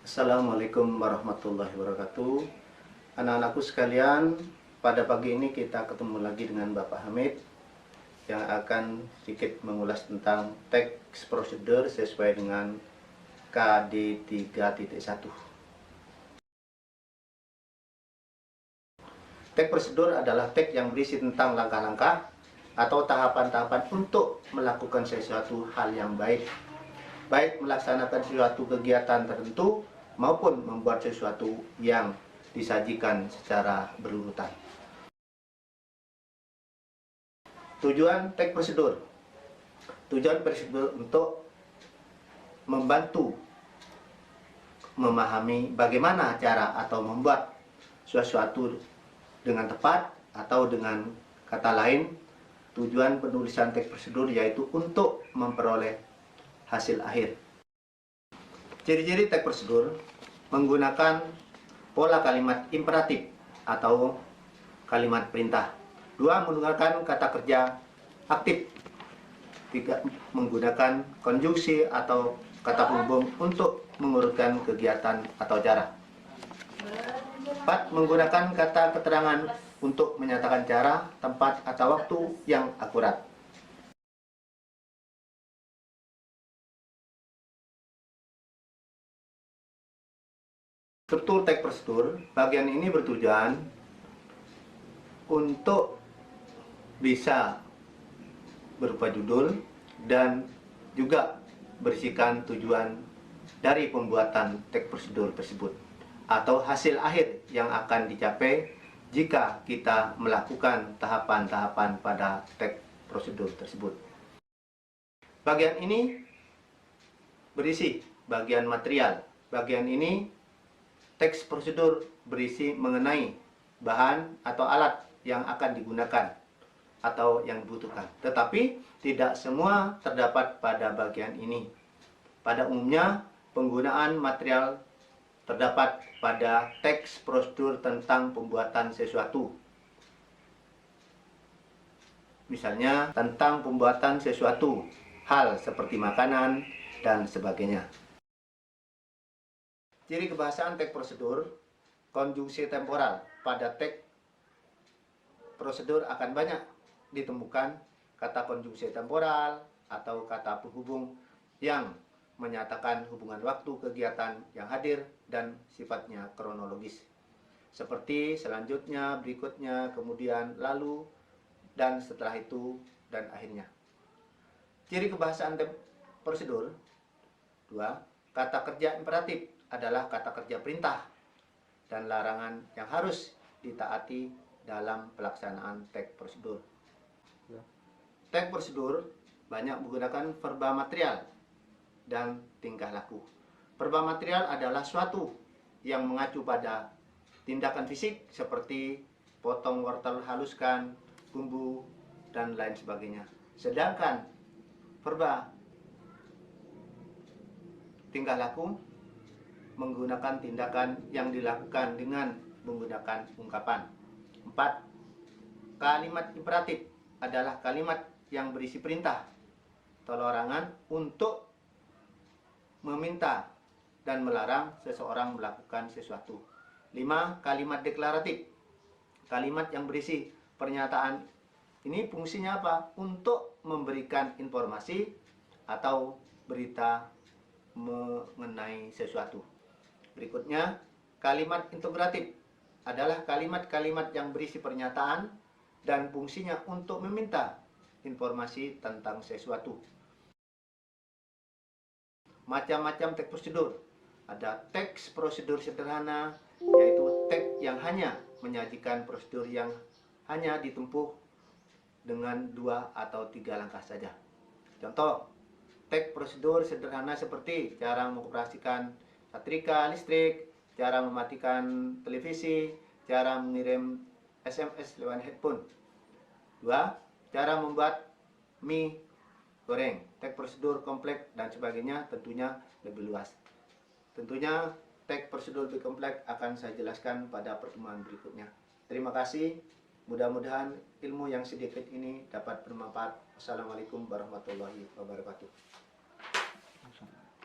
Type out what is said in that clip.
Assalamualaikum warahmatullahi wabarakatuh. Anak-anakku sekalian, pada pagi ini kita ketemu lagi dengan Bapak Hamid yang akan sedikit mengulas tentang teks prosedur sesuai dengan KD 3.1. Teks prosedur adalah teks yang berisi tentang langkah-langkah atau tahapan-tahapan untuk melakukan sesuatu hal yang baik melaksanakan suatu kegiatan tertentu maupun membuat sesuatu yang disajikan secara berurutan. Tujuan teks prosedur. Tujuan prosedur untuk membantu memahami bagaimana cara atau membuat sesuatu dengan tepat, atau dengan kata lain, tujuan penulisan teks prosedur yaitu untuk memperoleh hasil akhir. Ciri-ciri teks prosedur menggunakan pola kalimat imperatif atau kalimat perintah. 2. Menggunakan kata kerja aktif. 3. Menggunakan konjungsi atau kata penghubung untuk mengurutkan kegiatan atau cara. 4. Menggunakan kata keterangan untuk menyatakan cara, tempat, atau waktu yang akurat. Struktur teks prosedur, bagian ini bertujuan untuk bisa berupa judul dan juga berisikan tujuan dari pembuatan teks prosedur tersebut atau hasil akhir yang akan dicapai jika kita melakukan tahapan-tahapan pada teks prosedur tersebut. Bagian ini berisi bagian material. Bagian ini teks prosedur berisi mengenai bahan atau alat yang akan digunakan atau yang dibutuhkan. Tetapi tidak semua terdapat pada bagian ini. Pada umumnya, penggunaan material terdapat pada teks prosedur tentang pembuatan sesuatu. Misalnya, tentang pembuatan sesuatu, hal seperti makanan dan sebagainya. Ciri kebahasaan teks prosedur, konjungsi temporal. Pada teks prosedur akan banyak ditemukan kata konjungsi temporal atau kata penghubung yang menyatakan hubungan waktu kegiatan yang hadir dan sifatnya kronologis. Seperti selanjutnya, berikutnya, kemudian, lalu, dan setelah itu, dan akhirnya. Ciri kebahasaan teks prosedur. 2. Kata kerja imperatif adalah kata kerja perintah dan larangan yang harus ditaati dalam pelaksanaan teks prosedur. Teks prosedur banyak menggunakan verba material dan tingkah laku. Verba material adalah suatu yang mengacu pada tindakan fisik seperti potong wortel, haluskan, bumbu, dan lain sebagainya. Sedangkan verba tingkah laku menggunakan tindakan yang dilakukan dengan menggunakan ungkapan. 4. Kalimat imperatif adalah kalimat yang berisi perintah atau larangan untuk meminta dan melarang seseorang melakukan sesuatu. 5. Kalimat deklaratif, kalimat yang berisi pernyataan. Ini fungsinya apa? Untuk memberikan informasi atau berita mengenai sesuatu. Berikutnya, kalimat integratif adalah kalimat-kalimat yang berisi pernyataan dan fungsinya untuk meminta informasi tentang sesuatu. Macam-macam teks prosedur. Ada teks prosedur sederhana, yaitu teks yang hanya menyajikan prosedur yang hanya ditempuh dengan 2 atau 3 langkah saja. Contoh, teks prosedur sederhana seperti cara mengoperasikan setrika listrik, cara mematikan televisi, cara mengirim SMS lewat handphone. 2. Cara membuat mie goreng. Teks prosedur kompleks dan sebagainya tentunya lebih luas. Tentunya teks prosedur lebih kompleks akan saya jelaskan pada pertemuan berikutnya. Terima kasih. Mudah-mudahan ilmu yang sedikit ini dapat bermanfaat. Wassalamualaikum warahmatullahi wabarakatuh.